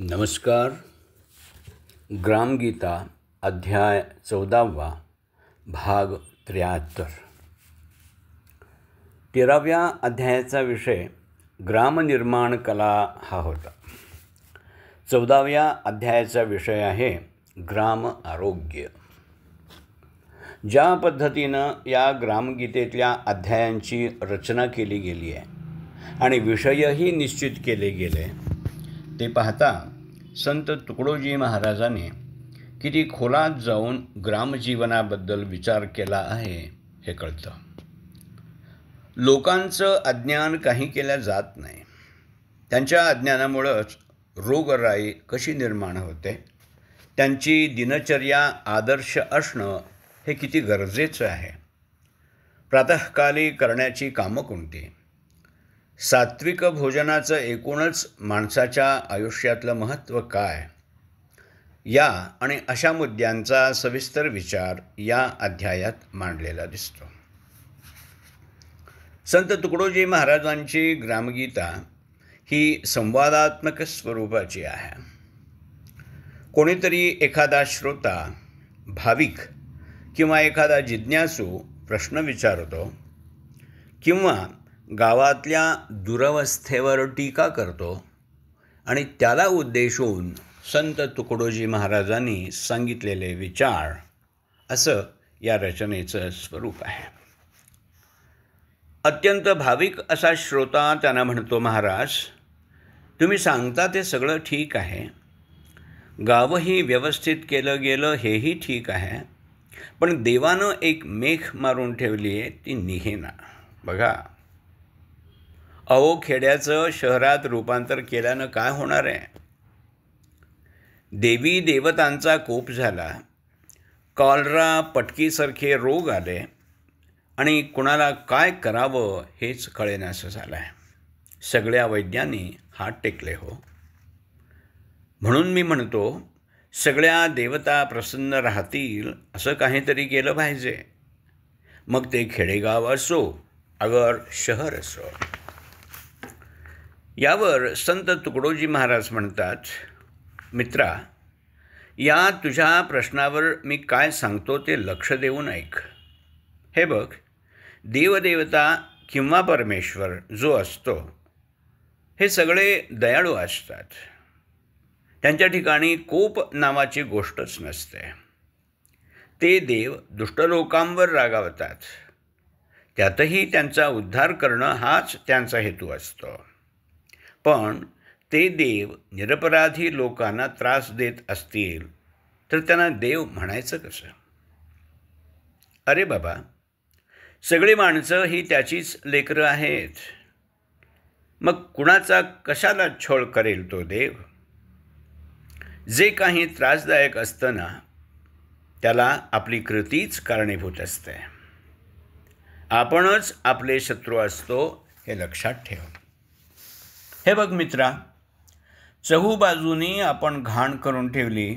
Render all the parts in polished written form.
नमस्कार. ग्रामगीता अध्याय 14 भाग 73. 13व्या अध्यायाचा विषय ग्रामनिर्माण कला हा होता. 14व्या अध्यायाचा विषय आहे ग्राम आरोग्य. ज्या पद्धतीनं या ग्रामगीतेतल्या अध्यायांची रचना केली गेली आहे आणि विषयही निश्चित केले गेले ते पाहता संत तुकडोजी महाराजांनी किती खोलात जाऊन ग्रामजीवनाबद्दल विचार केला आहे हे कळतं. लोकांचं अज्ञान काही केल्या जात नाही. त्यांच्या अज्ञानामुळंच रोगराई कशी निर्माण होते, त्यांची दिनचर्या आदर्श असणं हे किती गरजेचं आहे. प्रातःकाली करण्याची कामं कोणती, सात्विक भोजनाचं एकूणच माणसाच्या आयुष्यातलं महत्त्व काय, या आणि अशा मुद्द्यांचा सविस्तर विचार या अध्यायात मांडलेला दिसतो. संत तुकडोजी महाराजांची ग्रामगीता ही संवादात्मक स्वरूपाची आहे. कोणीतरी एखादा श्रोता, भाविक किंवा एखादा जिज्ञासू प्रश्न विचारतो किंवा गावातल्या दुरवस्थेवर टीका करतो आणि त्याला उद्देशून संत तुकडोजी महाराजांनी सांगितलेले विचार, असं या रचनेचं स्वरूप आहे. अत्यंत भाविक असा श्रोता त्यांना म्हणतो, महाराज, तुम्ही सांगता ते सगळं ठीक आहे, गावही व्यवस्थित केलं गेलं हेही ठीक आहे, पण देवानं एक मेख मारून ठेवली आहे, ती निघेना. बघा, अहो, खेड्याचं शहरात रूपांतर केल्यानं काय होणार आहे? देवी देवतांचा कोप झाला, कॉलरा पटकीसारखे रोग आले आणि कुणाला काय करावं हेच कळेनासं झालं आहे. सगळ्या वैद्यांनी हात टेकले हो. म्हणून मी म्हणतो, सगळ्या देवता प्रसन्न राहतील असं काहीतरी केलं पाहिजे. मग ते खेडेगाव असो अगर शहर असो. यावर संत तुकडोजी महाराज म्हणतात, मित्रा, या तुझ्या प्रश्नावर मी काय सांगतो ते लक्ष देऊन ऐक. हे बघ, देवदेवता किंवा परमेश्वर जो असतो हे सगळे दयाळू असतात. त्यांच्या ठिकाणी कोप नावाची गोष्टच नसते. ते देव दुष्ट लोकांवर रागावतात. त्यातही त्यांचा उद्धार करणं हाच त्यांचा हेतू असतो. पण ते देव निरपराधी लोकांना त्रास देत असतील तर त्यांना देव म्हणायचं कसं? अरे बाबा, सगळी माणसं ही त्याचीच लेकरं आहेत. मग कुणाचा कशाला छळ करेल तो देव? जे काही त्रासदायक असतं ना, त्याला आपली कृतीच कारणीभूत असते. आपणच आपले शत्रू असतो हे लक्षात ठेव. हे बघ मित्रा, चहूबाजूनी आपण घाण करून ठेवली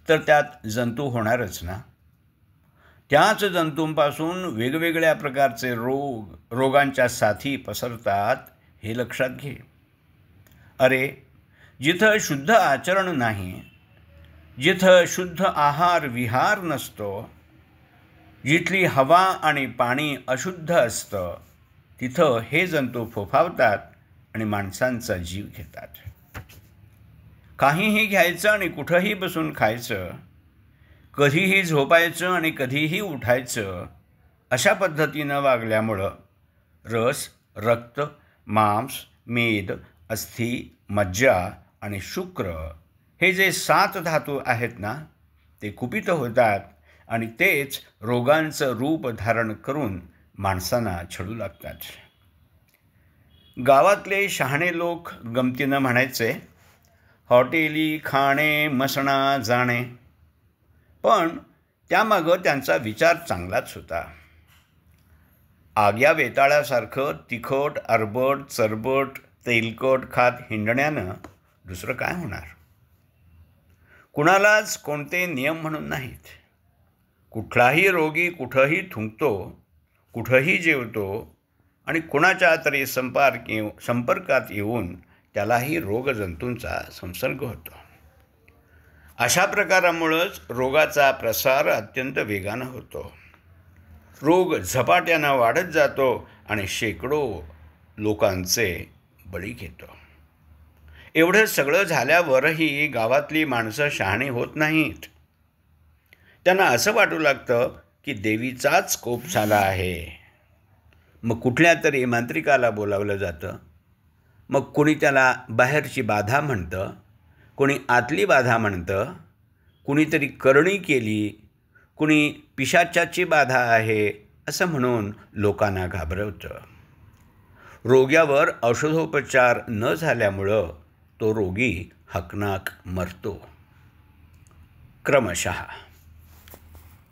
तर त्यात जंतू होणारच ना. त्याच जंतूंपासून वेगवेगळ्या प्रकारचे रोगांच्या साथी पसरतात हे लक्षात घे. अरे, जिथं शुद्ध आचरण नाही, जिथं शुद्ध आहार विहार नसतो, जिथली हवा आणि पाणी अशुद्ध असतं, तिथं हे जंतू फोफावतात आणि माणसांचा जीव घेतात. काहीही घ्यायचं आणि कुठंही बसून खायचं, कधीही झोपायचं आणि कधीही उठायचं, अशा पद्धतीनं वागल्यामुळं रस, रक्त, मांस, मेद, अस्थी, मज्जा आणि शुक्र हे जे 7 धातू आहेत ना, ते कुपित होतात आणि तेच रोगांचं रूप धारण करून माणसांना छळू लागतात. गावातले शहाणे लोक गमतीनं म्हणायचे, हॉटेली खाणे मसणा जाणे. पण त्यामागं त्यांचा विचार चांगलाच होता. आग्या वेताळासारखं तिखट, आरबट, चरबट, तेलकट खात हिंडण्यानं दुसरं काय होणार? कुणालाच कोणते नियम म्हणून नाहीत. कुठलाही रोगी कुठंही थुंकतो, कुठंही जेवतो आणि कुणाच्या तरी संपर्कात येऊन त्यालाही रोगजंतूंचा संसर्ग होतो. अशा प्रकारामुळंच रोगाचा प्रसार अत्यंत वेगानं होतो. रोग झपाट्यानं वाढत जातो आणि शेकडो लोकांचे बळी घेतो. एवढं सगळं झाल्यावरही गावातली माणसं शहाणी होत नाहीत. त्यांना असं वाटू लागतं की देवीचाच कोप झाला आहे. मग कुठल्या तरी मांत्रिकाला बोलावलं जातं. मग कोणी त्याला बाहेरची बाधा म्हणतं, कोणी आतली बाधा म्हणतं, कुणीतरी करणी केली, कुणी पिशाचाची बाधा आहे असं म्हणून लोकांना घाबरवतं. रोग्यावर औषधोपचार न झाल्यामुळं तो रोगी हकनाक मरतो. क्रमशः